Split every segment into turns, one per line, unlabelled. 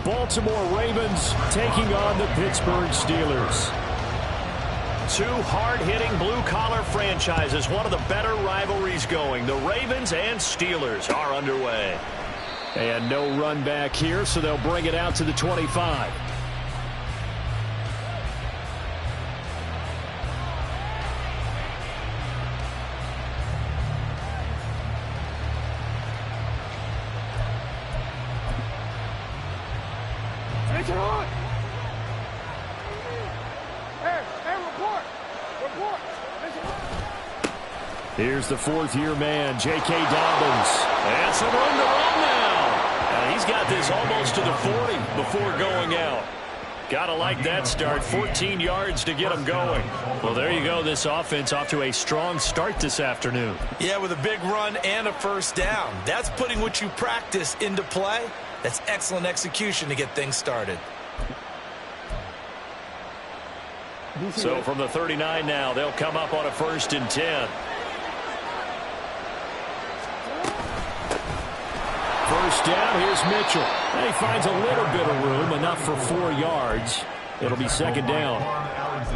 Baltimore Ravens taking on the Pittsburgh Steelers.
Two hard-hitting blue-collar franchises, one of the better rivalries going. The Ravens and Steelers are underway.
And no run back here, so they'll bring it out to the 25. Here's the fourth-year man, J.K. Dobbins.
And some room to run now. And he's got this almost to the 40 before going out. Gotta like that start. 14 yards to get him going. Well, there you go. This offense off to a strong start this afternoon.
Yeah, with a big run and a first down. That's putting what you practice into play. That's excellent execution to get things started.
So from the 39 now, they'll come up on a 1st and 10.
First down, here's Mitchell. And he finds a little bit of room, enough for 4 yards. It'll be 2nd down.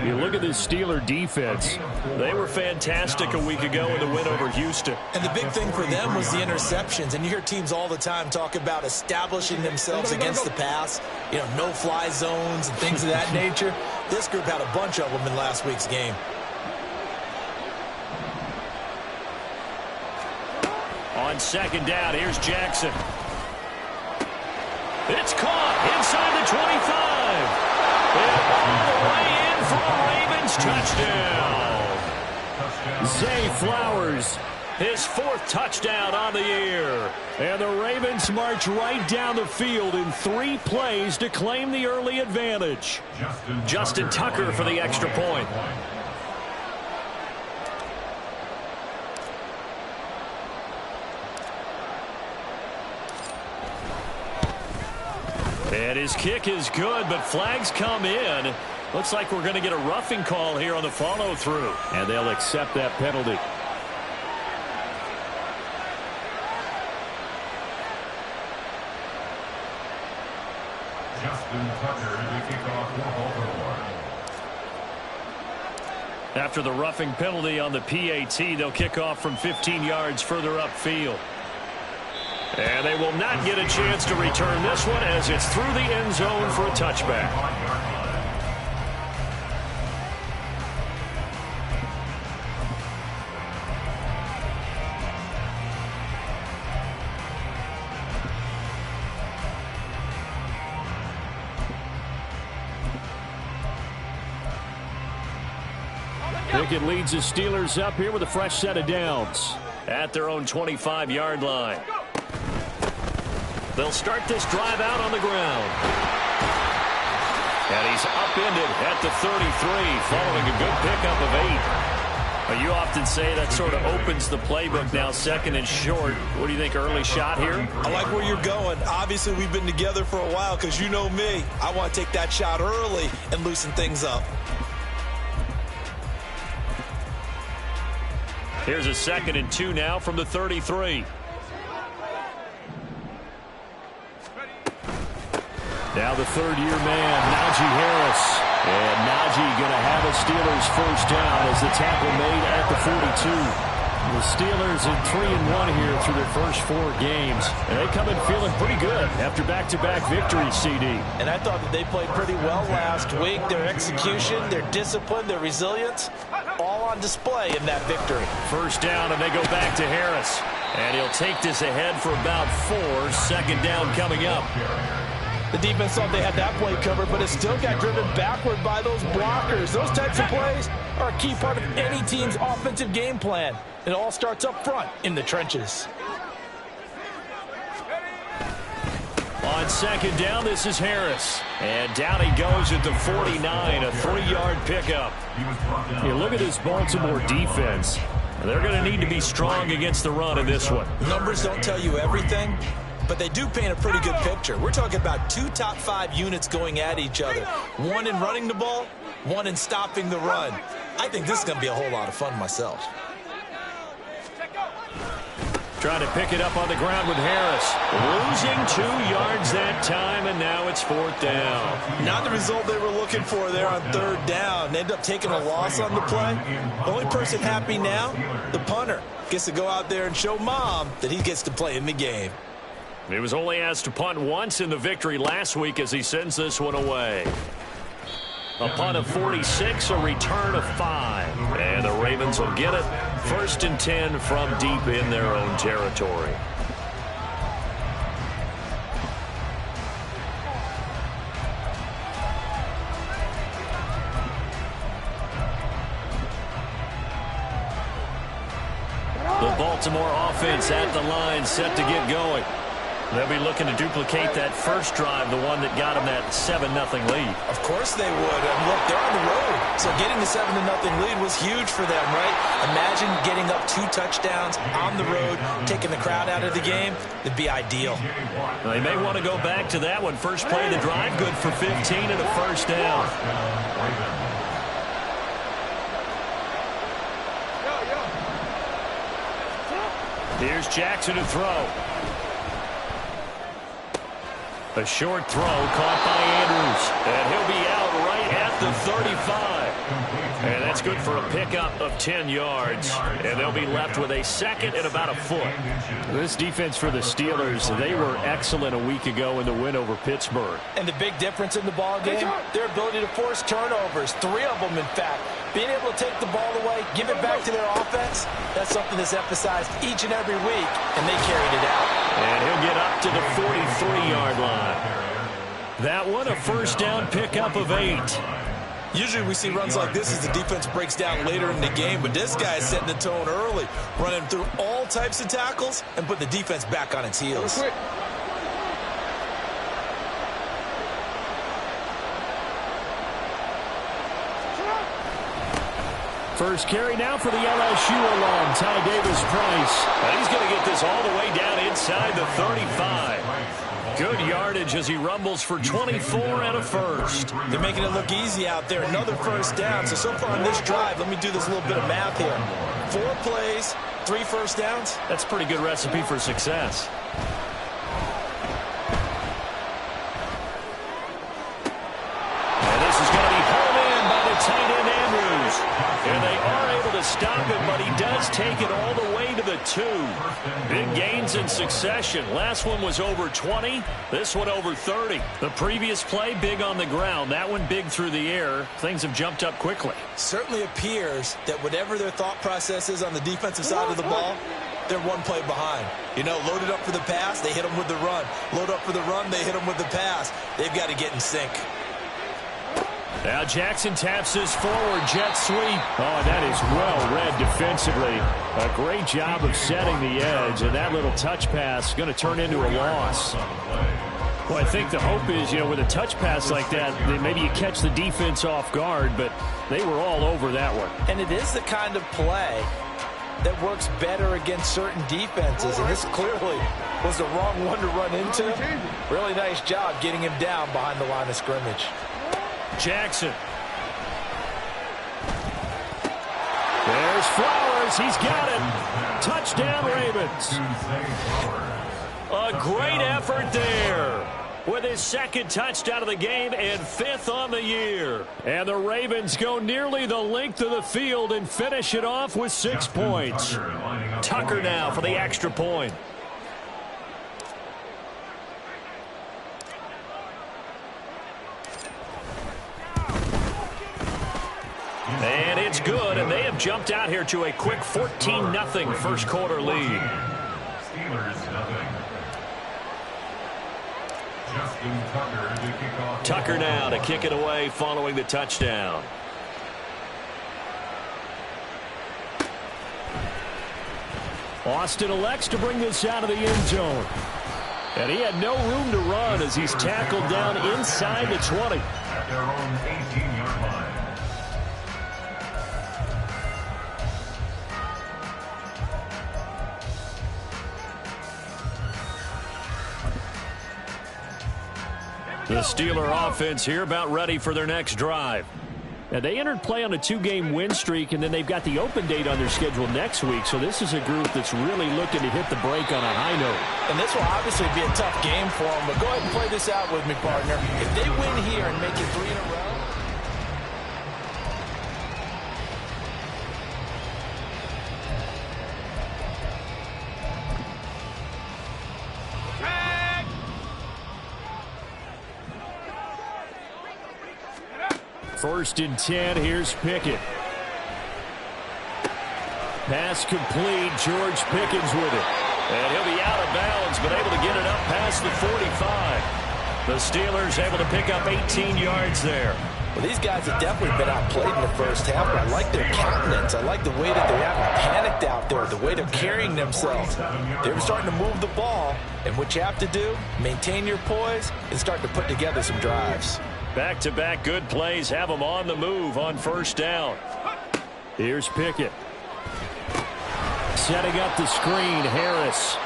You look at this Steeler defense.
They were fantastic a week ago in the win over Houston.
And the big thing for them was the interceptions. And you hear teams all the time talk about establishing themselves against the pass. You know, no-fly zones and things of that nature. This group had a bunch of them in last week's game.
On 2nd down, here's Jackson. It's caught inside the 25. And all the way in for a Ravens touchdown.
Zay Flowers,
his 4th touchdown on the year.
And the Ravens march right down the field in 3 plays to claim the early advantage.
Justin Tucker for the extra point. And his kick is good, but flags come in. Looks like we're going to get a roughing call here on the follow-through.
And they'll accept that penalty.
Justin Tucker, the kickoff for Baltimore.
After the roughing penalty on the PAT, they'll kick off from 15 yards further upfield. And they will not get a chance to return this one as it's through the end zone for a touchback.
Pickett leads the Steelers up here with a fresh set of downs.
At their own 25-yard line. They'll start this drive out on the ground. And he's upended at the 33 following a good pickup of 8. You often say that sort of opens the playbook now, 2nd and short. What do you think, early shot here?
I like where you're going. Obviously, we've been together for a while because you know me. I want to take that shot early and loosen things up.
Here's a 2nd and 2 now from the 33.
Now the 3rd-year man, Najee Harris. And Najee going to have a Steelers first down as the tackle made at the 42. The Steelers in 3-1 here through their first 4 games. And they come in feeling pretty good after back-to-back victories, CD.
And I thought that they played pretty well last week. Their execution, their discipline, their resilience, all on display in that victory.
First down, and they go back to Harris. And he'll take this ahead for about 4. 2nd down coming up.
The defense thought they had that play covered, but it still got driven backward by those blockers. Those types of plays are a key part of any team's offensive game plan. It all starts up front in the trenches.
On 2nd down, this is Harris. And down he goes at the 49, a 3-yard pickup.
You look at this Baltimore defense.
They're going to need to be strong against the run in this one.
Numbers don't tell you everything, but they do paint a pretty good picture. We're talking about 2 top 5 units going at each other. 1 in running the ball, 1 in stopping the run. I think this is going to be a whole lot of fun myself.
Trying to pick it up on the ground with Harris. Losing 2 yards that time, and now it's 4th down.
Not the result they were looking for there on 3rd down. They end up taking a loss on the play. The only person happy now, the punter, gets to go out there and show Mom that he gets to play in the game.
He was only asked to punt once in the victory last week as he sends this one away. A punt of 46, a return of 5. And the Ravens will get it. 1st and 10 from deep in their own territory. The Baltimore offense at the line, set to get going. They'll be looking to duplicate that first drive, the one that got them that 7-0 lead.
Of course they would. And look, they're on the road. So getting the 7-0 lead was huge for them, right? Imagine getting up 2 touchdowns on the road, taking the crowd out of the game. It'd be ideal.
Well, they may want to go back to that one. First play of the drive, good for 15 and a 1st down. Here's Jackson to throw. A short throw caught by Andrews. And he'll be out right at the 35. And that's good for a pickup of 10 yards. And they'll be left with a 2nd and about a foot.
This defense for the Steelers, they were excellent a week ago in the win over Pittsburgh.
And the big difference in the ball game, their ability to force turnovers. 3 of them, in fact. Being able to take the ball away, give it back to their offense, that's something that's emphasized each and every week, and they carried it out.
And he'll get up to the 43-yard line. That one, a 1st down pickup of 8.
Usually we see runs like this as the defense breaks down later in the game, but this guy is setting the tone early, running through all types of tackles and put the defense back on its heels.
First carry now for the LSU alum, Ty Davis-Price.
And he's going to get this all the way down inside the 35. Good yardage as he rumbles for 24 and a 1st.
They're making it look easy out there. Another 1st down. So far on this drive, let me do this little bit of math here. 4 plays, 3 1st downs.
That's a pretty good recipe for success. And this is going to be home in by the tight end Andrews. And they are able to stop it, but he does take it all the way to the 2. Big gains in succession. Last one was over 20. This one over 30. The previous play, big on the ground. That one big through the air. Things have jumped up quickly.
Certainly appears that whatever their thought process is on the defensive side of the ball, they're 1 play behind. You know, loaded up for the pass, they hit them with the run. Load up for the run, they hit them with the pass. They've got to get in sync.
Now Jackson taps this forward jet sweep. Oh, that is well read defensively. A great job of setting the edge, and that little touch pass is going to turn into a loss. Well, I think the hope is, you know, with a touch pass like that, maybe you catch the defense off guard, but they were all over that one.
And it is the kind of play that works better against certain defenses, and this clearly was the wrong one to run into. Really nice job getting him down behind the line of scrimmage.
Jackson. There's Flowers. He's got it. Touchdown, Ravens.
A great effort there with his 2nd touchdown of the game and 5th on the year.
And the Ravens go nearly the length of the field and finish it off with 6 points.
Tucker now for the extra point. And it's good, and they have jumped out here to a quick 14-0 first quarter lead.
Steelers nothing.
Tucker now to kick it away following the touchdown.
Austin elects to bring this out of the end zone. And he had no room to run as he's tackled down inside the 20.
At their own 18-yard line.
The Steeler offense here about ready for their next drive.
Now, they entered play on a 2-game win streak, and then they've got the open date on their schedule next week. So this is a group that's really looking to hit the break on a high note.
And this will obviously be a tough game for them, but go ahead and play this out with me, partner. If they win here and make it 3 in a row,
First and 10, here's Pickett. Pass complete, George Pickens with it.
And he'll be out of bounds, but able to get it up past the 45. The Steelers able to pick up 18 yards there.
well, these guys have definitely been outplayed in the first half, but I like their countenance. I like the way that they haven't panicked out there, the way they're carrying themselves. They're starting to move the ball, and what you have to do, maintain your poise and start to put together some drives.
Back-to-back good plays have them on the move on first down.
Here's Pickett. Setting up the screen, Harris.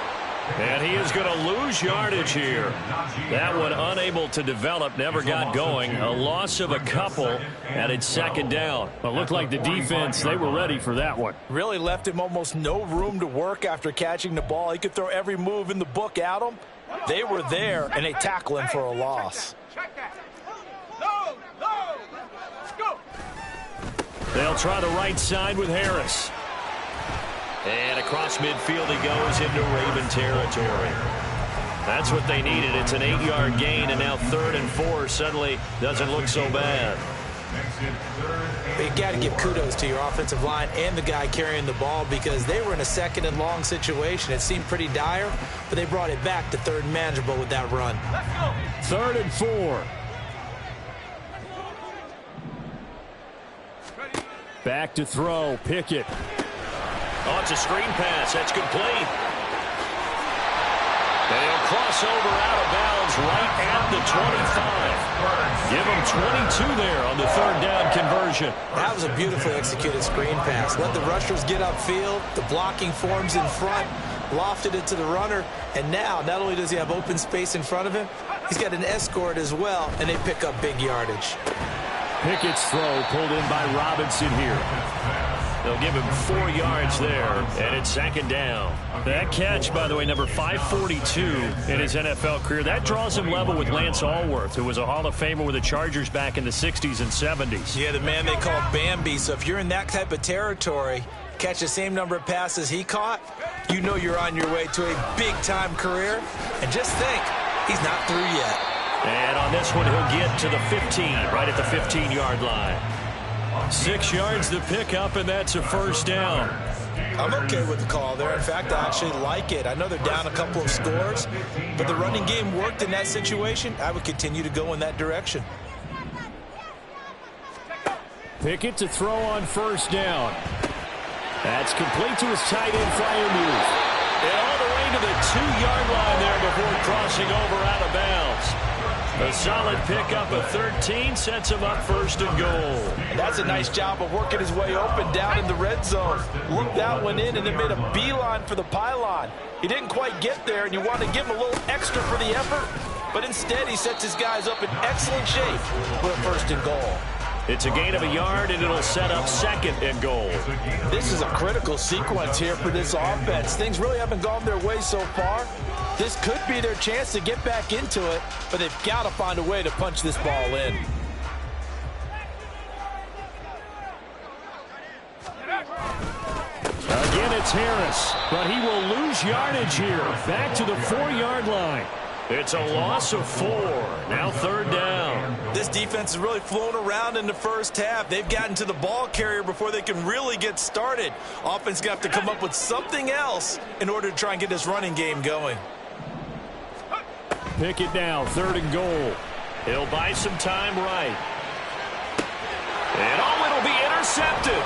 And he is going to lose yardage here. That one unable to develop, never got going. A loss of a couple, and it's second down.
Well, it looked like the defense, they were ready for that one.
Really left him almost no room to work after catching the ball. He could throw every move in the book at him. They were there, and they tackle him for a loss.
They'll try the right side with Harris. And across midfield he goes into Raven territory. That's what they needed. It's an 8-yard gain, and now 3rd and 4 suddenly doesn't look so bad.
You got to give kudos to your offensive line and the guy carrying the ball, because they were in a 2nd and long situation. It seemed pretty dire, but they brought it back to 3rd and manageable with that run.
3rd and 4. Back to throw, Pickett.
Oh, it's a screen pass. That's complete. And he'll cross over out of bounds right at the 25. Give him 22 there on the 3rd down conversion.
That was a beautifully executed screen pass. Let the rushers get upfield. The blocking forms in front. Lofted it to the runner. And now, not only does he have open space in front of him, he's got an escort as well, and they pick up big yardage.
Pickett's throw pulled in by Robinson here.
They'll give him 4 yards there, and it's 2nd down. That catch, by the way, number 542 in his NFL career. That draws him level with Lance Allworth, who was a Hall of Famer with the Chargers back in the 60s and 70s.
Yeah, the man they call Bambi. So if you're in that type of territory, catch the same number of passes he caught, you know you're on your way to a big-time career. And just think, he's not through yet.
And on this one, he'll get to the 15, right at the 15-yard line. 6 yards to pick up, and that's a 1st down.
I'm okay with the call there. In fact, I actually like it. I know they're down a couple of scores, but the running game worked in that situation. I would continue to go in that direction.
Pickett to throw on 1st down. That's complete to his tight end, Freiermuth.
And all the way to the 2-yard line there before crossing over out of bounds. A solid pickup of 13 sets him up 1st and goal.
And that's a nice job of working his way open down in the red zone. Looked that one in and then made a beeline for the pylon. He didn't quite get there, and you want to give him a little extra for the effort, but instead he sets his guys up in excellent shape for a 1st and goal.
It's a gain of a yard, and it'll set up 2nd and goal.
This is a critical sequence here for this offense. Things really haven't gone their way so far. This could be their chance to get back into it, but they've got to find a way to punch this ball in.
Again, it's Harris, but he will lose yardage here. Back to the 4-yard line.
It's a loss of 4. Now 3rd down.
This defense has really flown around in the first half. They've gotten to the ball carrier before they can really get started. Offense got to come up with something else in order to try and get this running game going.
Pickett now, 3rd and goal.
He'll buy some time right. And it'll be intercepted.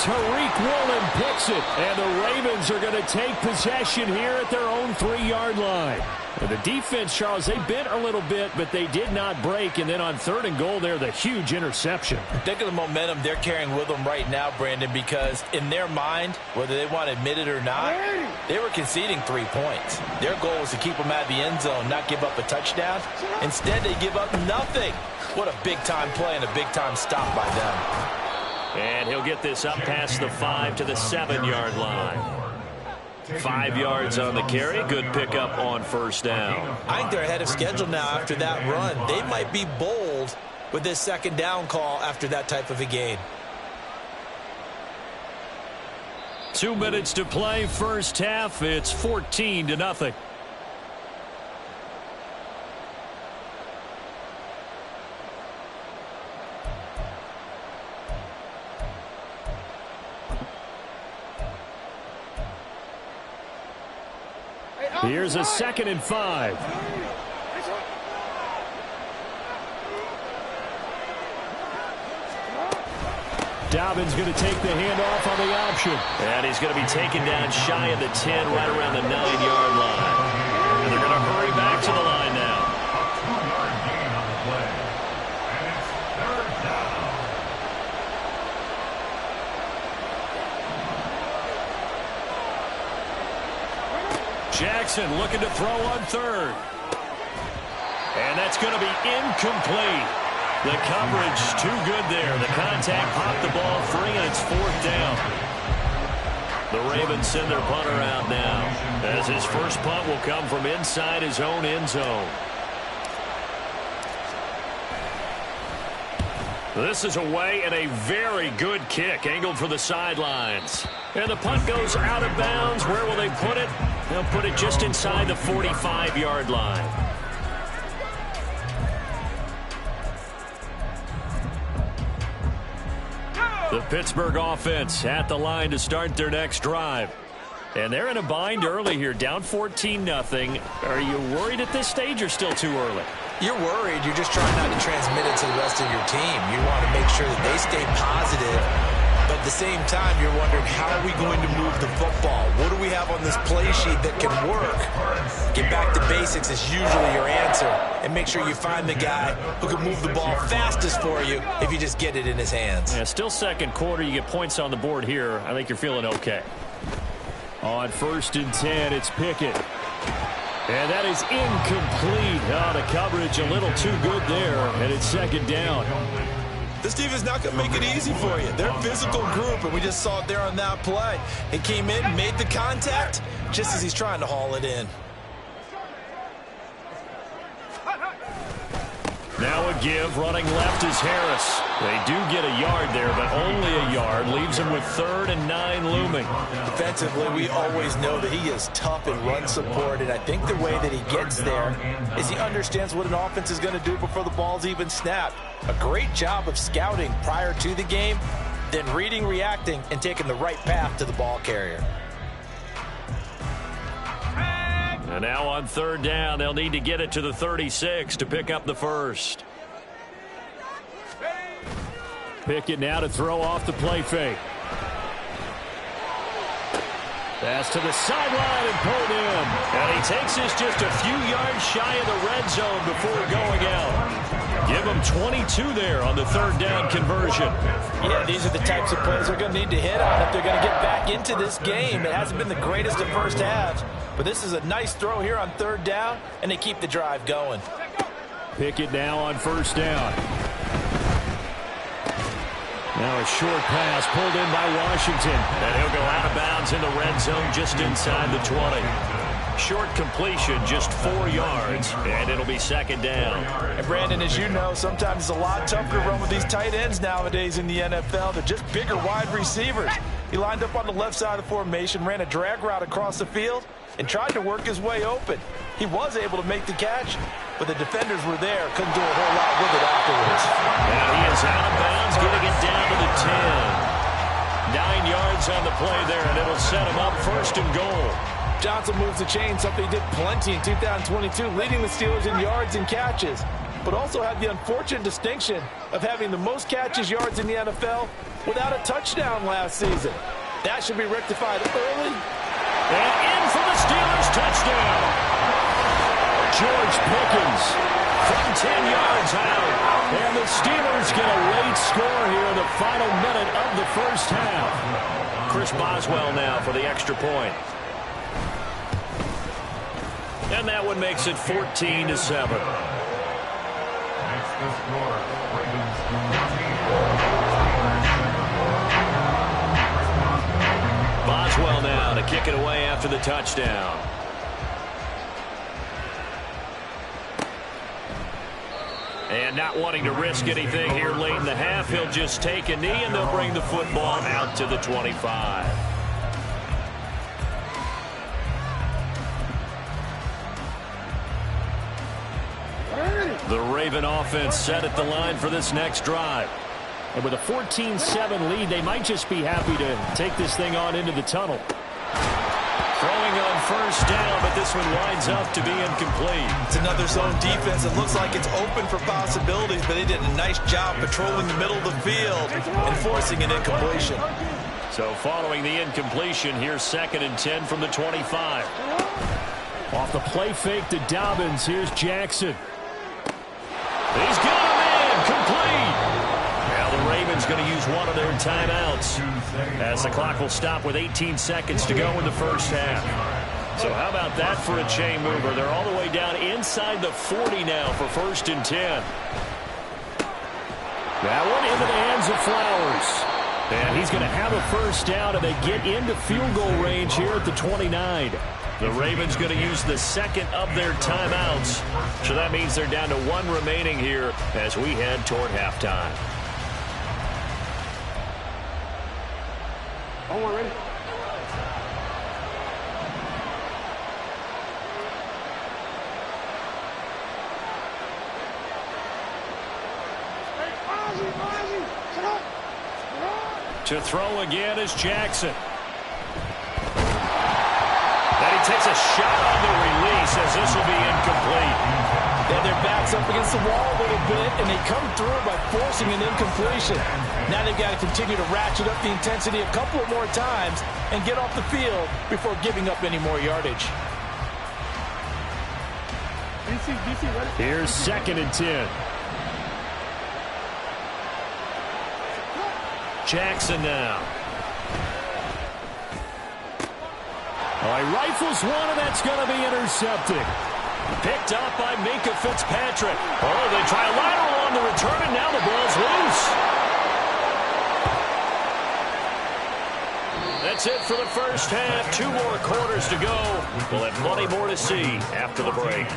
Tariq Woolen picks it. And the Ravens are going to take possession here at their own 3-yard line. And the defense, Charles, they bent a little bit, but they did not break. And then on 3rd and goal there, the huge interception.
Think of the momentum they're carrying with them right now, Brandon, because in their mind, whether they want to admit it or not, they were conceding 3 points. Their goal was to keep them out of the end zone, not give up a touchdown. Instead, they give up nothing. What a big-time play and a big-time stop by them.
And he'll get this up past the 5 to the 7-yard line. 5 yards on the carry. Good pickup on 1st down.
I think they're ahead of schedule now after that run. They might be bold with this 2nd down call after that type of a gain.
2 minutes to play, 1st half. It's 14-0. Here's a 2nd and 5. Dobbins going to take the handoff on the option.
And he's going to be taken down shy of the 10, right around the 9-yard line. And they're going to hurry back to the line now.
A 2-yard gain on the play. And it's 3rd down.
Jackson looking to throw on 3rd. And that's going to be incomplete. The coverage too good there. The contact popped the ball free, and it's 4th down. The Ravens send their punter out now, as his first punt will come from inside his own end zone. This is away, and a very good kick angled for the sidelines. And the punt goes out of bounds. Where will they put it? They'll put it just inside the 45-yard line. The Pittsburgh offense at the line to start their next drive. And they're in a bind early here, down 14-0. Are you worried at this stage or still too early?
You're worried. You're just trying not to transmit it to the rest of your team. You want to make sure that they stay positive. But at the same time, you're wondering, how are we going to move the football? What do we have on this play sheet that can work? Get back to basics is usually your answer. And make sure you find the guy who can move the ball fastest for you if you just get it in his hands.
Yeah, still 2nd quarter. You get points on the board here. I think you're feeling okay. On 1st and 10, it's Pickett. And that is incomplete. Oh, the coverage a little too good there. And it's 2nd down.
This defense not going to make it easy for you. They're a physical group, and we just saw it there on that play. He came in, made the contact, just as he's trying to haul it in.
Now a give, running left is Harris. They do get a yard there, but only a yard. Leaves him with 3rd and 9 looming.
Defensively, we always know that he is tough in run support, and I think the way that he gets there is he understands what an offense is going to do before the ball's even snapped. A great job of scouting prior to the game, then reading, reacting, and taking the right path to the ball carrier.
And now on 3rd down, they'll need to get it to the 36 to pick up the 1st. Pickett now to throw off the play fake. Pass to the sideline and pulled in. And he takes this just a few yards shy of the red zone before going out. Give him 22 there on the 3rd down conversion.
Yeah, these are the types of plays they're going to need to hit on if they're going to get back into this game. It hasn't been the greatest of first halves, but this is a nice throw here on 3rd down, and they keep the drive going.
Pickett now on 1st down. Now a short pass pulled in by Washington. And he'll go out of bounds in the red zone just inside the 20. Short completion, just 4 yards, and it'll be 2nd down.
And Brandon, as you know, sometimes it's a lot tougher to run with these tight ends nowadays in the NFL. They're just bigger wide receivers. He lined up on the left side of the formation, ran a drag route across the field, and tried to work his way open. He was able to make the catch, but the defenders were there, couldn't do a whole lot with it afterwards.
And he is out of bounds, getting it down to the 10. 9 yards on the play there, and it'll set him up 1st and goal.
Johnson moves the chain, something he did plenty in 2022, leading the Steelers in yards and catches. but also had the unfortunate distinction of having the most catches yards in the NFL without a touchdown last season. That should be rectified early.
And in for the Steelers touchdown.
George Pickens
from 10 yards out.
And the Steelers get a late score here in the final minute of the first half.
Chris Boswell now for the extra point. And that one makes it 14-7.
Makes the score.
Boswell now to kick it away after the touchdown. And not wanting to risk anything here late in the half, he'll just take a knee and they'll bring the football out to the 25. The Raven offense set at the line for this next drive.
And with a 14-7 lead, they might just be happy to take this thing on into the tunnel.
Throwing on first down, but this one winds up to be incomplete.
It's another zone defense. It looks like it's open for possibilities, but they did a nice job patrolling the middle of the field and forcing an incompletion.
So following the incompletion, here's 2nd and 10 from the 25.
Off the play fake to Dobbins, here's Jackson.
He's got him in, complete. Now the Ravens going to use one of their timeouts as the clock will stop with 18 seconds to go in the first half. So how about that for a chain mover? They're all the way down inside the 40 now for 1st and 10.
That one into the hands of Flowers. And he's going to have a first down, and they get into field goal range here at the 29.
The Ravens going to use the 2nd of their timeouts. So that means they're down to 1 remaining here as we head toward halftime.
Ready?
To throw again is Jackson. And he takes a shot on the release as this will be incomplete.
And their backs up against the wall a little bit, and they come through by forcing an incompletion. Now they've got to continue to ratchet up the intensity a couple of more times and get off the field before giving up any more yardage.
Here's 2nd and 10.
Jackson now.
Oh, he rifles one, and that's going to be intercepted.
Picked up by Minkah Fitzpatrick. Oh, they try a lateral on the return, and now the ball's loose. That's it for the first half. 2 more quarters to go. We'll have plenty more to see after the break.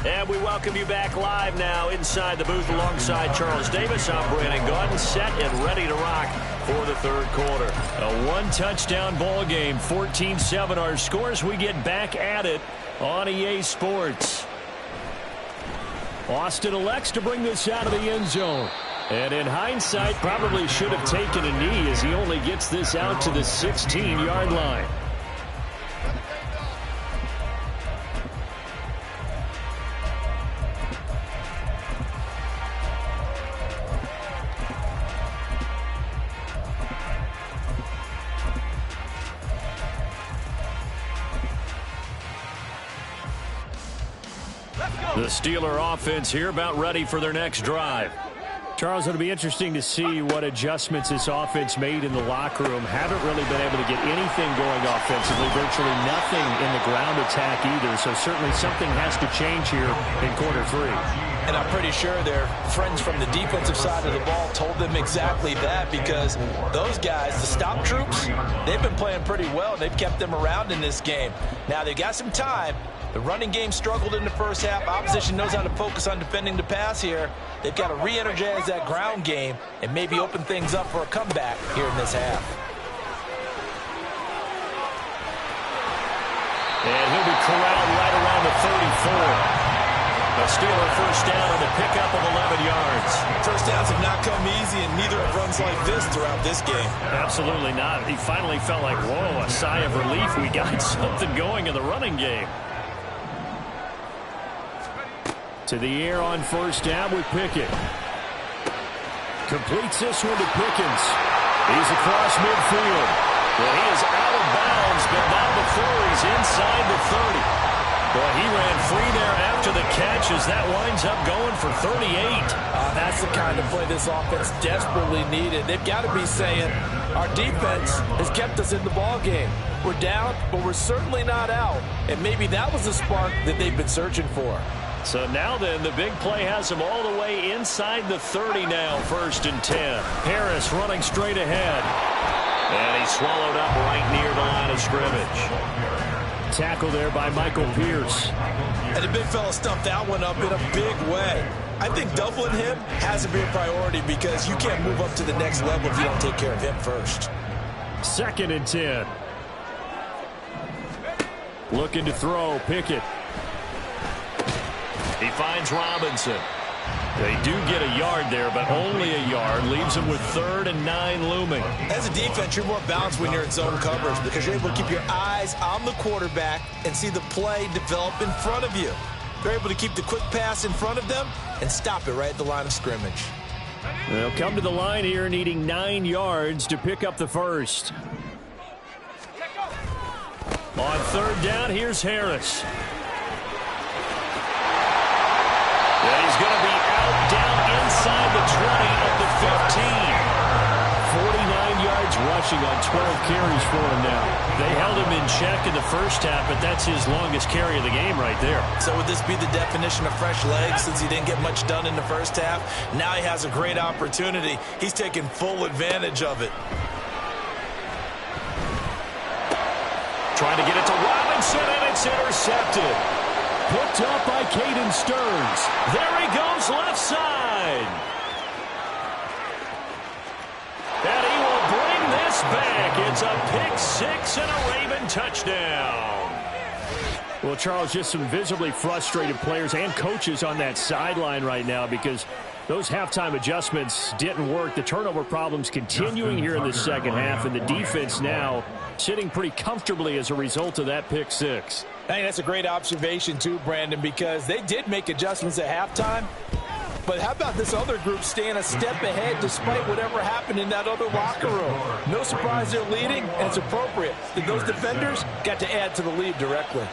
And we welcome you back live now inside the booth alongside Charles Davis. I'm Brandon Gaudin, set and ready to rock for the 3rd quarter.
A 1-touchdown ball game, 14-7 our scores. We get back at it on EA Sports. Austin elects to bring this out of the end zone. And in hindsight, probably should have taken a knee as he only gets this out to the 16-yard line.
The Steeler offense here about ready for their next drive.
Charles, it'll be interesting to see what adjustments this offense made in the locker room. Haven't really been able to get anything going offensively, virtually nothing in the ground attack either. So certainly something has to change here in quarter 3.
And I'm pretty sure their friends from the defensive side of the ball told them exactly that, because those guys, the stop troops, they've been playing pretty well. They've kept them around in this game. Now they've got some time. The running game struggled in the first half. Opposition knows how to focus on defending the pass here. They've got to re-energize that ground game and maybe open things up for a comeback here in this half.
And he'll be corralled right around the 34. A Steeler first down and a pickup of 11 yards.
First downs have not come easy, and neither have runs like this throughout this game.
Absolutely not. He finally felt like, whoa, a sigh of relief. We got something going in the running game.
To the air on first down with Pickett. Completes this one to Pickens. He's across midfield.
Well, he is out of bounds, but not before he's inside the 30. Well, he ran free there after the catch as that winds up going for 38.
That's the kind of play this offense desperately needed. They've got to be saying, our defense has kept us in the ball game. We're down, but we're certainly not out. And maybe that was the spark that they've been searching for.
So now then, the big play has him all the way inside the 30 now, 1st and 10.
Harris running straight ahead.
And he's swallowed up right near the line of scrimmage.
Tackle there by Michael Pierce.
And the big fella stuffed that one up in a big way. I think doubling him has to be a priority because you can't move up to the next level if you don't take care of him first.
2nd and 10. Looking to throw, Pickett.
He finds Robinson. They do get a yard there, but only a yard. Leaves them with 3rd and 9 looming.
As a defense, you're more balanced when you're in zone coverage because you're able to keep your eyes on the quarterback and see the play develop in front of you. They're able to keep the quick pass in front of them and stop it right at the line of scrimmage.
They'll come to the line here needing 9 yards to pick up the first. On 3rd down, here's Harris.
And he's going to be out down inside the 20 at the 15.
49 yards rushing on 12 carries for him now.
They held him in check in the first half, but that's his longest carry of the game right there.
So would this be the definition of fresh legs since he didn't get much done in the first half? Now he has a great opportunity. He's taking full advantage of it.
Trying to get it to Robinson, and it's intercepted.
Picked up by Caden Stearns.
There he goes left side. And he will bring this back. It's a pick 6 and a Raven touchdown.
Well, Charles, just some visibly frustrated players and coaches on that sideline right now because those halftime adjustments didn't work. The turnover problems continuing here in the second half, and the defense now sitting pretty comfortably as a result of that pick 6.
I think that's a great observation too, Brandon, because they did make adjustments at halftime. But how about this other group staying a step ahead despite whatever happened in that other locker room? No surprise they're leading, and it's appropriate. Those defenders got to add to the lead directly.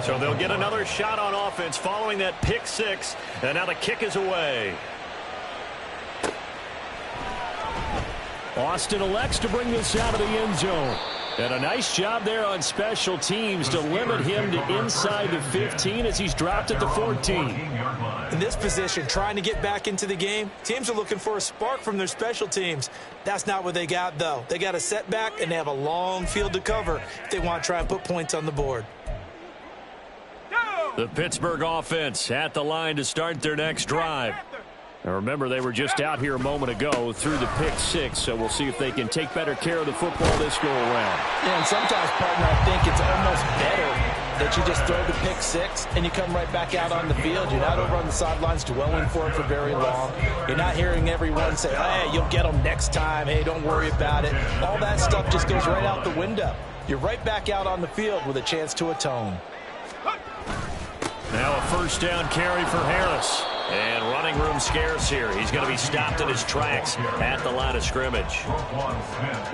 So they'll get another shot on offense following that pick 6, and now the kick is away.
Austin elects to bring this out of the end zone. And a nice job there on special teams to limit him to inside the 15 as he's dropped at the 14.
In this position, trying to get back into the game, teams are looking for a spark from their special teams. That's not what they got, though. They got a setback, and they have a long field to cover if they want to try and put points on the board.
The Pittsburgh offense at the line to start their next drive.
Now remember, they were just out here a moment ago through the pick 6, so we'll see if they can take better care of the football this go around.
Yeah, and sometimes, partner, I think it's almost better that you just throw the pick 6 and you come right back out on the field. You're not over on the sidelines dwelling for it for very long. You're not hearing everyone say, hey, you'll get them next time. Hey, don't worry about it. All that stuff just goes right out the window. You're right back out on the field with a chance to atone.
Now a first down carry for Harris. And running room scarce here. He's going to be stopped in his tracks at the line of scrimmage.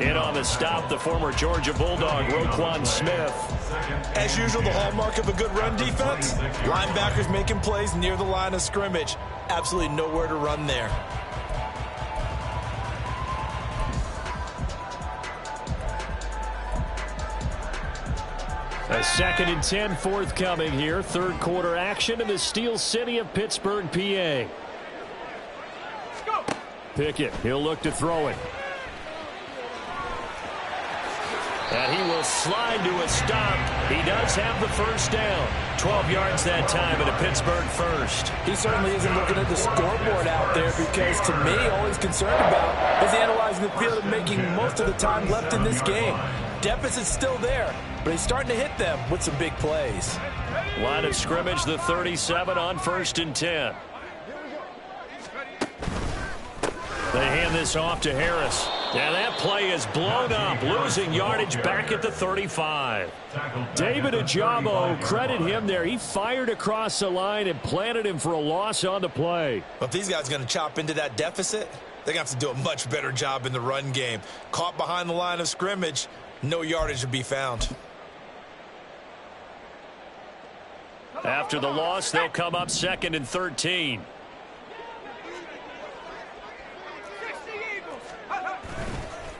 In on the stop, the former Georgia Bulldog, Roquan Smith.
As usual, the hallmark of a good run defense, linebackers making plays near the line of scrimmage. Absolutely nowhere to run there.
A 2nd and 10 forthcoming here. Third quarter action in the Steel City of Pittsburgh, PA. Pickett, he'll look to throw it.
And he will slide to a stop. He does have the first down. 12 yards that time, and a Pittsburgh first.
He certainly isn't looking at the scoreboard out there because, to me, all he's concerned about is analyzing the field and making most of the time left in this game. deficit's still there, but he's starting to hit them with some big plays.
Line of scrimmage, the 37 on 1st and 10. They hand this off to Harris. Now that play is blown up, losing yardage back at the 35.
David Ajabo, credit him there. He fired across the line and planted him for a loss on the play.
Well, if these guys are going to chop into that deficit, they're going to have to do a much better job in the run game. Caught behind the line of scrimmage, no yardage to be found.
After the loss, they'll come up 2nd and 13.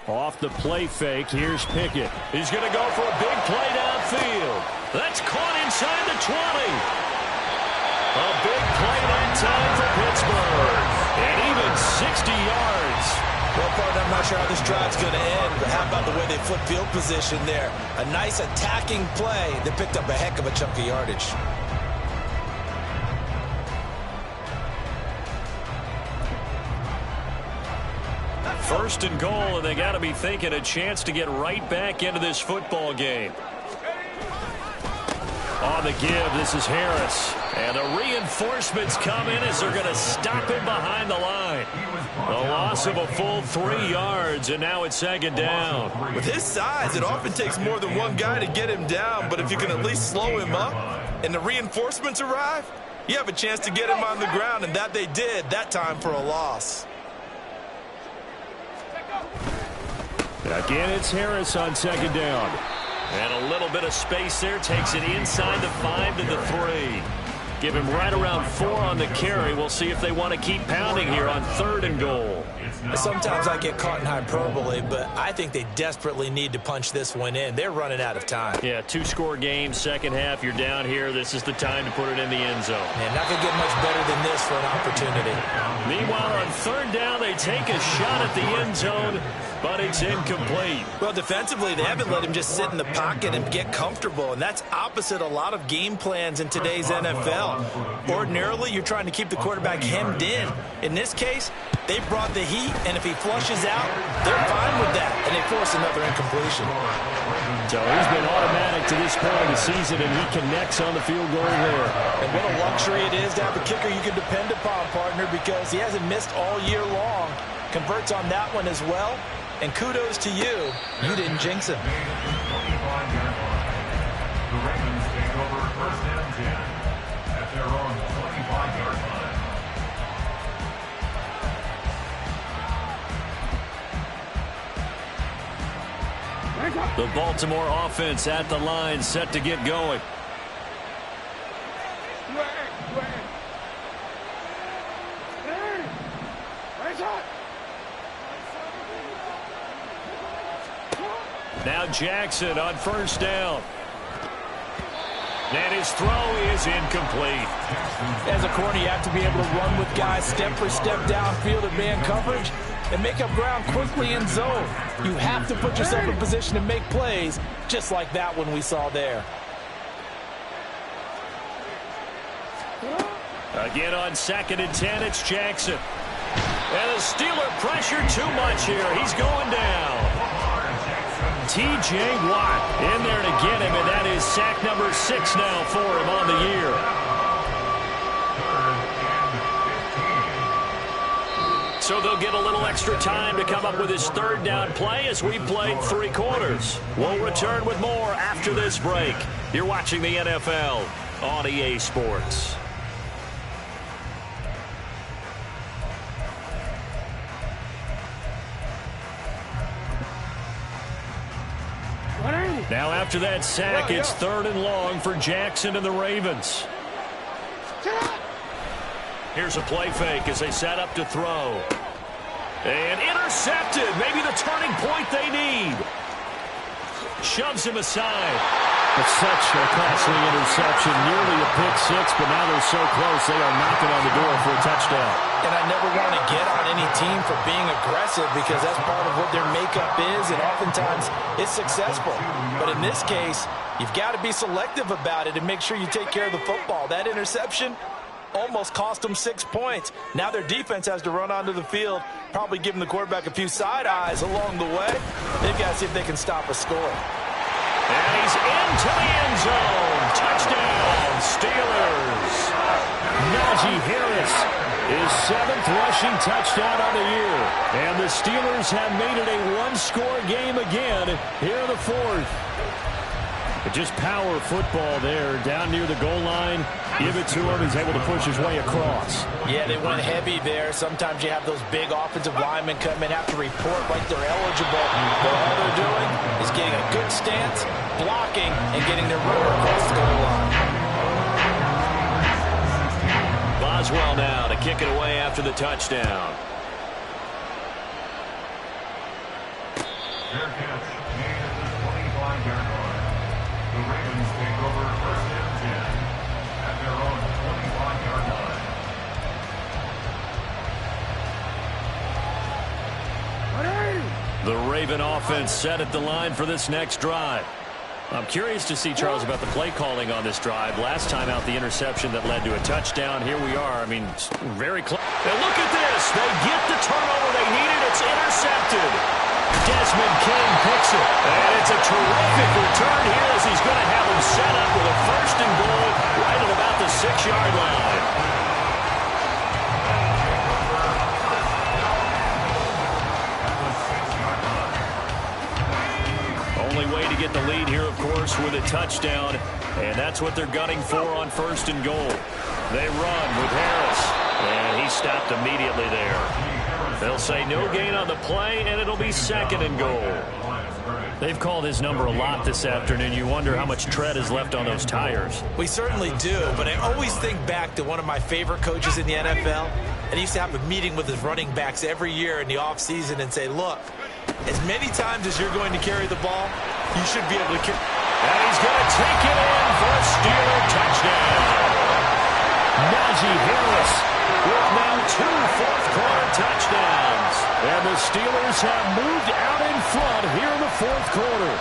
Off the play fake, here's Pickett.
He's going to go for a big play downfield. That's caught inside the 20. A big play that time for Pittsburgh. And even 60 yards.
Well, partner, I'm not sure how this drive's going to end, but how about the way they flip field position there? A nice attacking play that picked up a heck of a chunk of yardage.
First and goal, and they got to be thinking a chance to get right back into this football game. On the give, this is Harris. And the reinforcements come in as they're going to stop him behind the line. A loss of a full 3 yards, and now it's 2nd down.
With his size, it often takes more than one guy to get him down, but if you can at least slow him up and the reinforcements arrive, you have a chance to get him on the ground, and that they did, that time for a loss.
Again, it's Harris on 2nd down.
And a little bit of space there. Takes it inside the 5 to the 3. Give him right around 4 on the carry. We'll see if they want to keep pounding here on 3rd and goal.
Sometimes I get caught in hyperbole, but I think they desperately need to punch this one in. They're running out of time.
Yeah, 2-score game, second half. You're down here. This is the time to put it in the end zone.
Man, not going to get much better than this for an opportunity.
Meanwhile, on 3rd down, they take a shot at the end zone, but it's incomplete.
Well, defensively, they haven't let him just sit in the pocket and get comfortable, and that's opposite a lot of game plans in today's NFL. Ordinarily, you're trying to keep the quarterback hemmed in. In this case, they brought the heat, and if he flushes out, they're fine with that, and they force another incompletion.
So he's been automatic to this point of the season, and he connects on the field goal there.
And what a luxury it is to have a kicker you can depend upon, partner, because he hasn't missed all year long. Converts on that one as well. And kudos to you. You didn't jinx him.
The Ravens take over 1st and 10 at their own 25-yard line.
The Baltimore offense at the line, set to get going. Now Jackson on 1st down. And his throw is incomplete.
As a corner, you have to be able to run with guys step for step downfield in man coverage and make up ground quickly in zone. You have to put yourself in position to make plays, just like that one we saw there.
Again on 2nd and 10, it's Jackson. And the Steeler pressure too much here. He's going down. T.J. Watt in there to get him, and that is sack number 6 now for him on the year. So they'll get a little extra time to come up with his 3rd down play as we played 3 quarters. We'll return with more after this break. You're watching the NFL on EA Sports. Now after that sack, it's 3rd and long for Jackson and the Ravens. Here's a play fake as they set up to throw. And intercepted. Maybe the turning point they need. Shoves him aside.
It's such a costly interception. Nearly a pick 6, but now they're so close they are knocking on the door for a touchdown.
And I never want to get on any team for being aggressive because that's part of what their makeup is, and oftentimes it's successful. But in this case, you've got to be selective about it and make sure you take care of the football. That interception, almost cost them 6 points. Now their defense has to run onto the field, probably giving the quarterback a few side eyes along the way. They've got to see if they can stop a score.
And he's into the end zone. Touchdown, Steelers.
Najee Harris, his 7th rushing touchdown on the year. And the Steelers have made it a one-score game again here in the 4th. But just power football there, down near the goal line. Give it to him. He's able to push his way across.
Yeah, they went heavy there. Sometimes you have those big offensive linemen come in, have to report like they're eligible. But all they're doing is getting a good stance, blocking, and getting their runner across the goal line.
Boswell now to kick it away after the touchdown.
Fair catch made at the 25-yard line. The Ravens take over first and 10 at their own 25-yard line.
The Raven offense set at the line for this next drive. I'm curious to see, Charles, about the play calling on this drive. Last time out, the interception that led to a touchdown. Here we are. I mean, very close. And look at this. They get the turnover they needed. It's intercepted. Desmond King picks it. And it's a terrific return here as he's going to have him set up with a 1st and goal right at about the 6-yard line. Only way to get the lead here, of course, with a touchdown. And that's what they're gunning for on 1st and goal. They run with Harris. And he stopped immediately there. They'll say no gain on the play, and it'll be 2nd and goal.
They've called his number a lot this afternoon. You wonder how much tread is left on those tires.
We certainly do, but I always think back to one of my favorite coaches in the NFL. And he used to have a meeting with his running backs every year in the offseason and say, look, as many times as you're going to carry the ball, you should be able to carry.
And he's going to take it in for a Steeler touchdown.
Najee Harris
with now 2 fourth-quarter touchdowns.
And the Steelers have moved out in front here in the 4th quarter.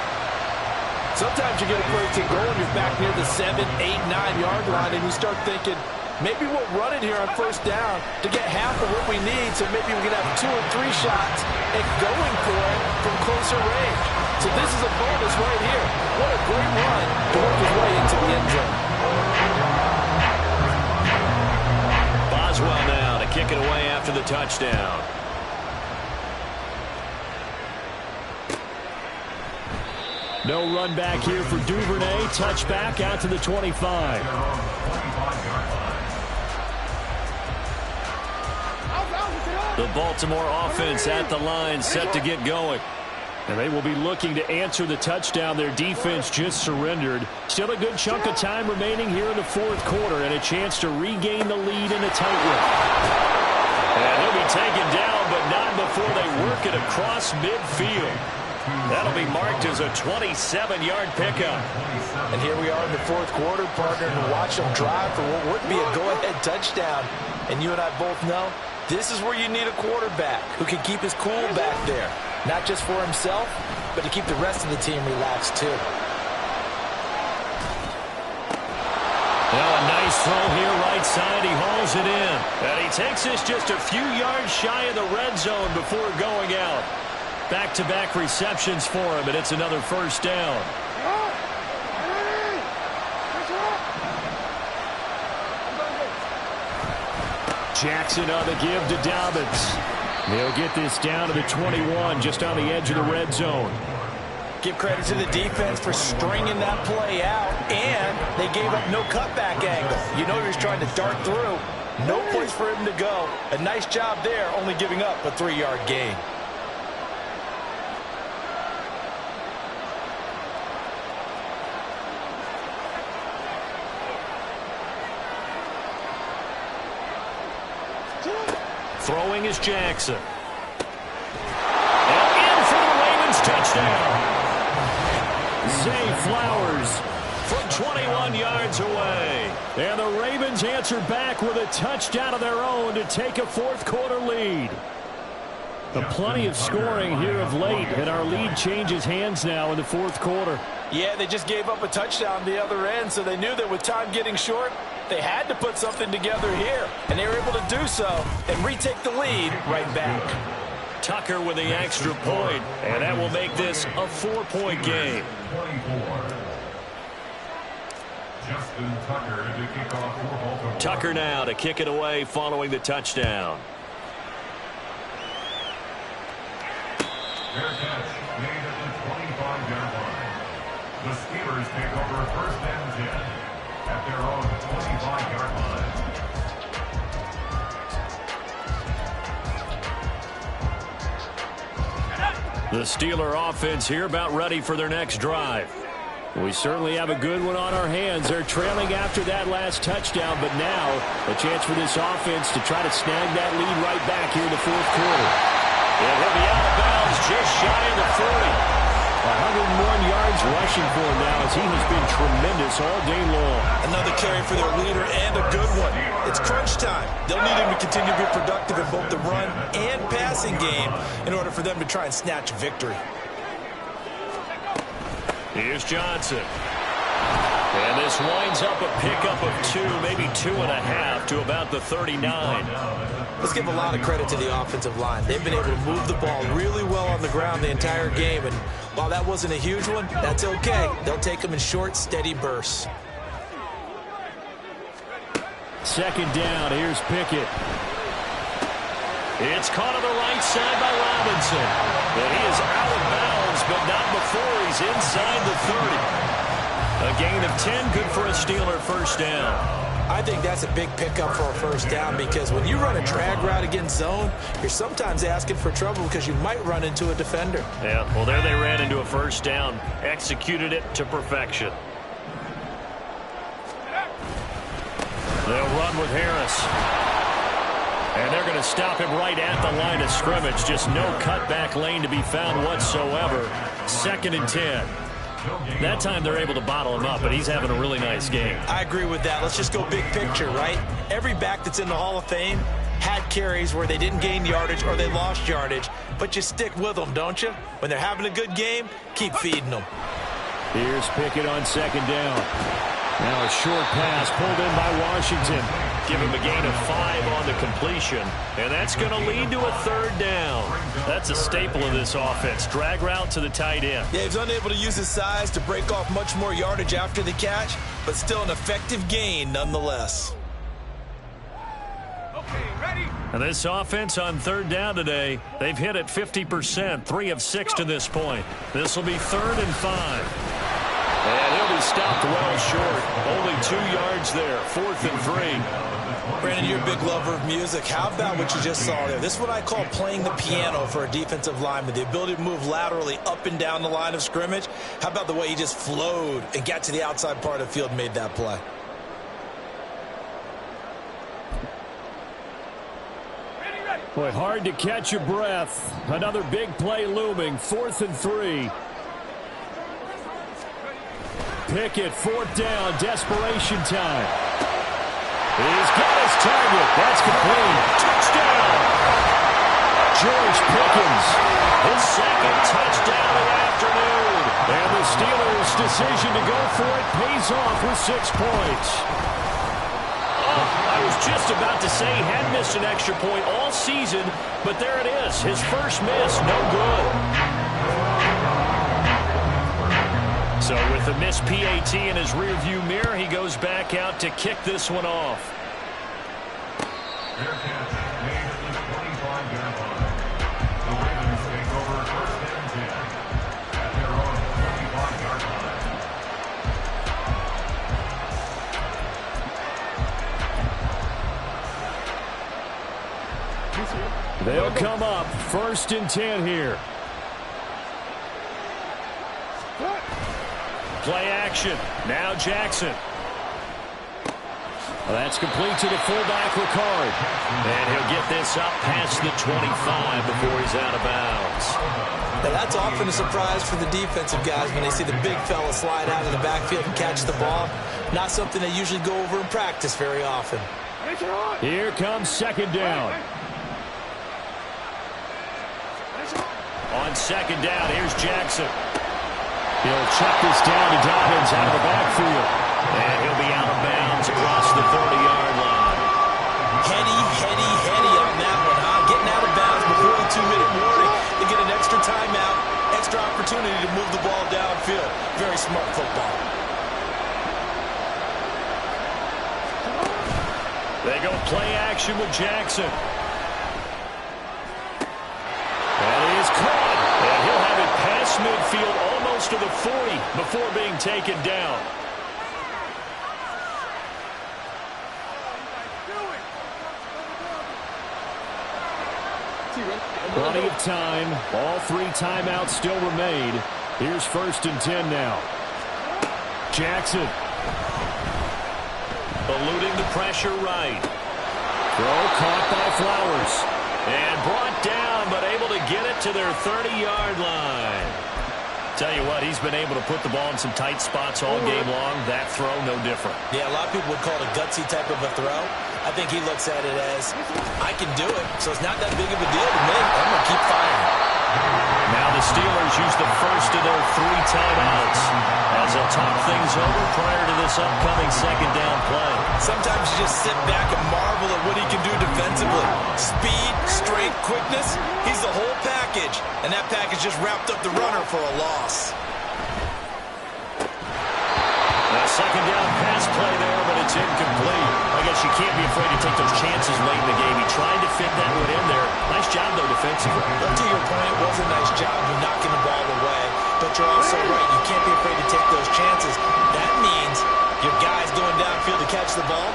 Sometimes you get a 1st and goal and you're back near the 7, 8, 9-yard line, and you start thinking, maybe we'll run it here on 1st down to get half of what we need, so maybe we can have 2 or 3 shots at going for it from closer range. So this is a bonus right here. What a great run to work his way into the end zone.
Boswell now to kick it away after the touchdown.
No run back here for Duvernay. Touchback out to the 25.
The Baltimore offense at the line, set to get going.
And they will be looking to answer the touchdown their defense just surrendered. Still a good chunk of time remaining here in the 4th quarter and a chance to regain the lead in a tight one.
And he'll be taken down, but not before they work it across midfield. That'll be marked as a 27-yard pickup.
And here we are in the 4th quarter, partner, to watch them drive for what would be a go-ahead touchdown. And you and I both know this is where you need a quarterback who can keep his cool back there. Not just for himself, but to keep the rest of the team relaxed too.
Now a nice throw here right side. He hauls it in. And he takes this just a few yards shy of the red zone before going out. Back-to-back receptions for him, and it's another 1st down.
Jackson on the give to Dobbins. They'll get this down to the 21, just on the edge of the red zone.
Give credit to the defense for stringing that play out, and they gave up no cutback angle. You know he's trying to dart through. No place for him to go. A nice job there, only giving up a 3-yard gain.
Throwing is Jackson. And in for the Ravens touchdown.
Zay Flowers
from 21 yards away.
And the Ravens answer back with a touchdown of their own to take a 4th quarter lead. Plenty of scoring here of late, and our lead changes hands now in the 4th quarter.
Yeah, they just gave up a touchdown the other end, so they knew that with time getting short, They had to put something together here, and they were able to do so and retake the lead right back.
Tucker with the extra point, and that will make this a 4-point game.
24. Justin Tucker to kick off for Baltimore.
Tucker now to kick it away following the touchdown.
Fair catch made at the 25-yard line. The Steelers take over first and 10 at their own 25-yard line.
The Steeler offense here about ready for their next drive.
We certainly have a good one on our hands. They're trailing after that last touchdown, but now a chance for this offense to try to snag that lead right back here in the fourth quarter.
And he'll be out of bounds just shy of the 40.
101 yards rushing for him now as he has been tremendous all day long.
Another carry for their leader and a good one. It's crunch time. They'll need him to continue to be productive in both the run and passing game in order for them to try and snatch victory.
Here's Johnson. And this winds up a pickup of 2, maybe 2.5 to about the 39.
Let's give a lot of credit to the offensive line. They've been able to move the ball really well on the ground the entire game. And while that wasn't a huge one, that's okay. They'll take them in short, steady bursts.
Second down. Here's Pickett.
It's caught on the right side by Robinson. But he is out of bounds, but not before he's inside the 30. A gain of 10, good for a Steeler first down.
I think that's a big pickup for a first down because when you run a drag route against zone, you're sometimes asking for trouble because you might run into a defender.
Yeah, well, there they ran into a first down, executed it to perfection. They'll run with Harris. And they're going to stop him right at the line of scrimmage. Just no cutback lane to be found whatsoever. 2nd and 10. That time they're able to bottle him up, but he's having a really nice game.
I agree with that. Let's just go big picture, right? Every back that's in the Hall of Fame had carries where they didn't gain yardage or they lost yardage, but you stick with them, don't you? When they're having a good game, keep feeding them.
Here's Pickett on second down. Now a short pass pulled in by Washington.
Give him a gain of 5 on the completion, and that's going to lead to a 3rd down. That's a staple of this offense. Drag route to the tight end.
Yeah, he's unable to use his size to break off much more yardage after the catch, but still an effective gain nonetheless.
And this offense on 3rd down today, they've hit it 50%, 3 of 6 to this point. This will be 3rd and 5.
And he'll be stopped well short.
Only 2 yards there, 4th and 3.
Brandon, you're a big lover of music. How about what you just saw there? This is what I call playing the piano for a defensive lineman. The ability to move laterally up and down the line of scrimmage. How about the way he just flowed and got to the outside part of the field and made that play?
Boy, hard to catch your breath. Another big play looming. 4th and 3. Pickett, 4th down, desperation time. He's got his target. That's complete.
Touchdown!
George Pickens.
His 2nd touchdown of the afternoon.
And the Steelers' decision to go for it pays off with 6 points.
Oh, I was just about to say he had missed an extra point all season, but there it is. His first miss, no good. So with the missed PAT in his rearview mirror, he goes back out to kick this one off.
Fair catch made at the 25-yard line. The Ravens take over first and 10 at their own 25-yard line.
They'll come up 1st and 10 here.
Play action. Now Jackson.
Well, that's complete to the fullback, Ricard.
And he'll get this up past the 25 before he's out of bounds.
Now that's often a surprise for the defensive guys when they see the big fella slide out of the backfield and catch the ball. Not something they usually go over in practice very often.
Here comes 2nd down.
On 2nd down, here's Jackson.
He'll check this down to Dobbins out of the backfield.
And he'll be out of bounds comes across the 30-yard line.
Heady on that one, huh? Getting out of bounds before the 2-minute warning. They get an extra timeout, extra opportunity to move the ball downfield. Very smart football.
They go play action with Jackson. That is caught. And he'll have it past midfield almost to the 40 before being taken down.
Plenty of time. All 3 timeouts still remain. Here's 1st and 10 now. Jackson.
Eluding the pressure right.
Throw caught by Flowers.
And brought down, but able to get it to their 30-yard line. Tell you what, he's been able to put the ball in some tight spots all game long. That throw, no different.
Yeah, a lot of people would call it a gutsy type of a throw. I think he looks at it as, I can do it, so it's not that big of a deal to me. I'm going to keep firing.
Now the Steelers use the first of their 3 timeouts as they'll talk things over prior to this upcoming 2nd down play.
Sometimes you just sit back and marvel at what he can do defensively. Speed, strength, quickness, he's the whole package. And that package just wrapped up the runner for a loss.
Now 2nd down pass play there, but it's incomplete. I guess you can't be afraid to take those chances late in the game. He tried to fit that one in there. Nice job, though, defensively.
But to your point, it was a nice job of knocking the ball away. But you're also right. You can't be afraid to take those chances. That means your guys going downfield to catch the ball,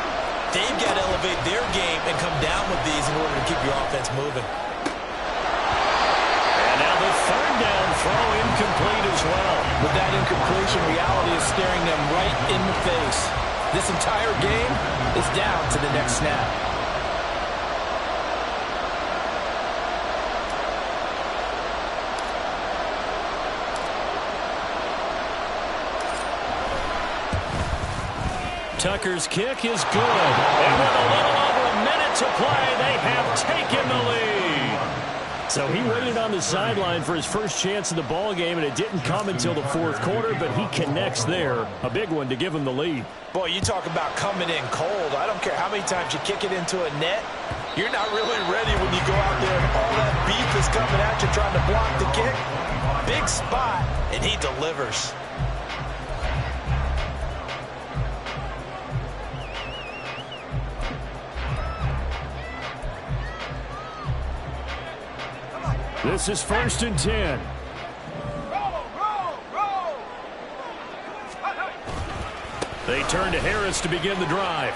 they've got to elevate their game and come down with these in order to keep your offense moving.
And now the 3rd down throw incomplete as well.
With that incompletion, reality is staring them right in the face. This entire game is down to the next snap.
Tucker's kick is good. And with a little over a minute to play, they have taken the lead.
So he waited on the sideline for his first chance of the ball game, and it didn't come until the 4th quarter, but he connects there. A big one to give him the lead.
Boy, you talk about coming in cold. I don't care how many times you kick it into a net. You're not really ready when you go out there and all that beef is coming at you trying to block the kick. Big spot, and he delivers.
This is 1st and 10.
They turn to Harris to begin the drive.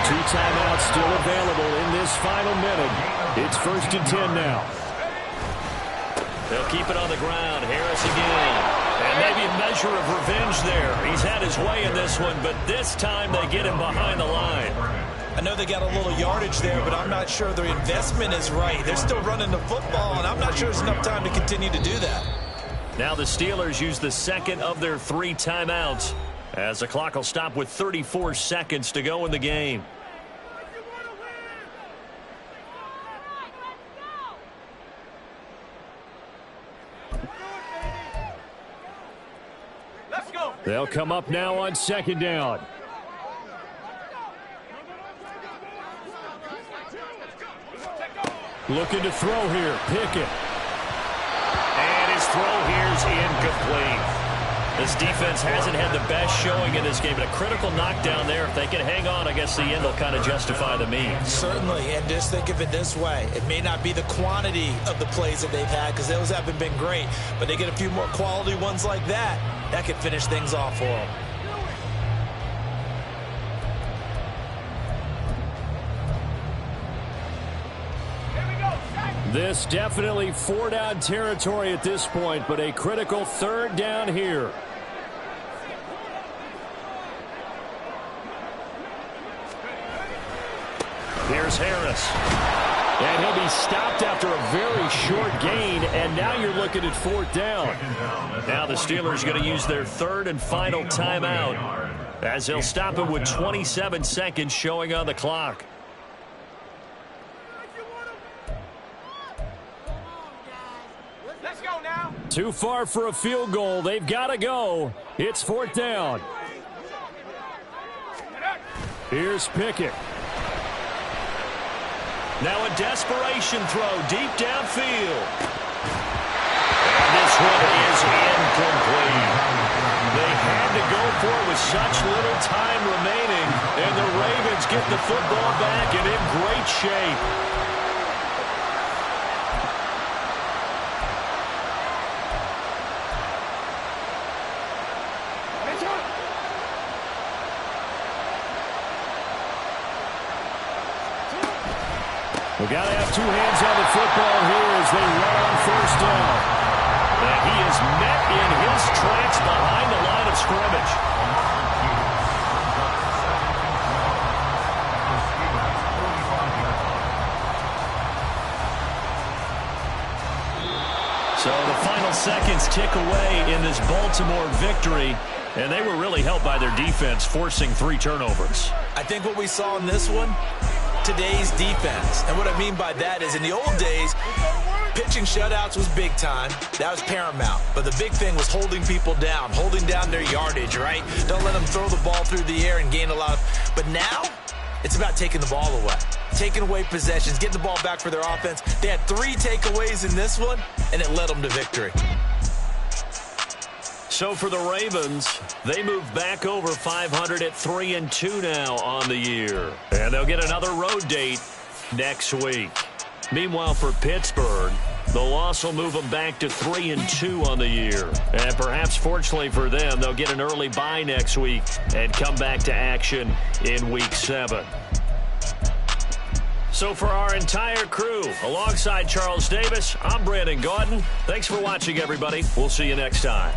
Two timeouts still available in this final minute. It's 1st and 10 now.
They'll keep it on the ground. Harris again. And maybe a measure of revenge there. He's had his way in this one, but this time they get him behind the line.
I know they got a little yardage there, but I'm not sure their investment is right. They're still running the football, and I'm not sure there's enough time to continue to do that.
Now the Steelers use the 2nd of their 3 timeouts as the clock will stop with 34 seconds to go in the game.
They'll come up now on 2nd down. Looking to throw here. Pickett.
And his throw here's incomplete. This defense hasn't had the best showing in this game, but a critical knockdown there. If they can hang on, I guess the end will kind of justify the means.
Certainly, and just think of it this way. It may not be the quantity of the plays that they've had because those haven't been great, but they get a few more quality ones like that. That could finish things off for them.
This definitely 4-down territory at this point, but a critical 3rd down here.
Here's Harris.
And he'll be stopped after a very short gain, and now you're looking at 4th down.
Now the Steelers are going to use their 3rd and final timeout as they'll stop it with 27 seconds showing on the clock.
Let's go now.
Too far for a field goal. They've got to go. It's 4th down. Here's Pickett.
Now a desperation throw deep downfield. And this one is incomplete. They had to go for it with such little time remaining, and the Ravens get the football back and in great shape.
We've got to have two hands on the football here as they run on 1st down.
And he is met in his tracks behind the line of scrimmage. So the final seconds tick away in this Baltimore victory, and they were really helped by their defense, forcing 3 turnovers.
I think what we saw in this one, today's defense. And what I mean by that is in the old days, pitching shutouts was big time. That was paramount. But the big thing was holding people down, holding down their yardage, right? Don't let them throw the ball through the air and gain a lot of... But now, it's about taking the ball away. Taking away possessions, getting the ball back for their offense. They had 3 takeaways in this one, and it led them to victory.
So for the Ravens, they move back over 500 at 3-2 now on the year. And they'll get another road date next week. Meanwhile, for Pittsburgh, the loss will move them back to 3-2 on the year. And perhaps fortunately for them, they'll get an early bye next week and come back to action in Week 7. So for our entire crew, alongside Charles Davis, I'm Brandon Gaudin. Thanks for watching, everybody. We'll see you next time.